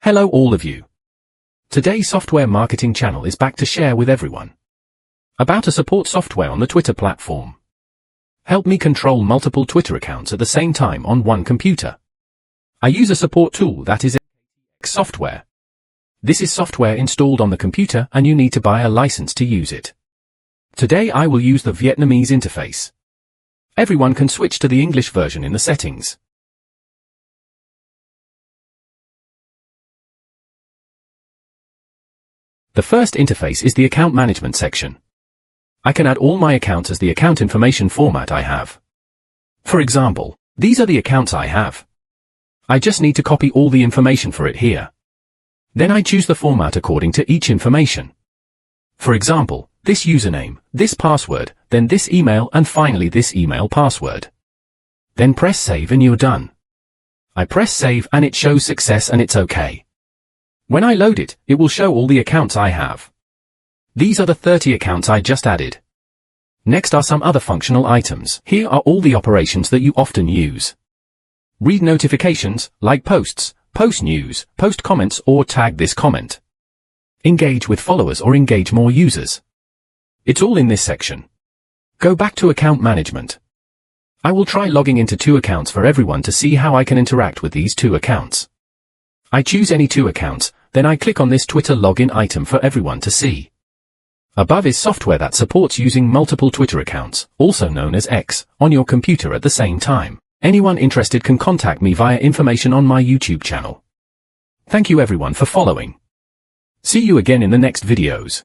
Hello all of you. Today's software marketing channel is back to share with everyone about a support software on the Twitter platform. Help me control multiple Twitter accounts at the same time on one computer. I use a support tool that is software. This is software installed on the computer and you need to buy a license to use it. Today I will use the Vietnamese interface. Everyone can switch to the English version in the settings. The first interface is the account management section. I can add all my accounts as the account information format I have. For example, these are the accounts I have. I just need to copy all the information for it here. Then I choose the format according to each information. For example, this username, this password, then this email and finally this email password. Then press save and you're done. I press save and it shows success and it's okay. When I load it, it will show all the accounts I have. These are the 30 accounts I just added. Next are some other functional items. Here are all the operations that you often use. Read notifications, like posts, post news, post comments or tag this comment. Engage with followers or engage more users. It's all in this section. Go back to account management. I will try logging into 2 accounts for everyone to see how I can interact with these 2 accounts. I choose any 2 accounts, then I click on this Twitter login item for everyone to see. Above is software that supports using multiple Twitter accounts, also known as X, on your computer at the same time. Anyone interested can contact me via information on my YouTube channel. Thank you everyone for following. See you again in the next videos.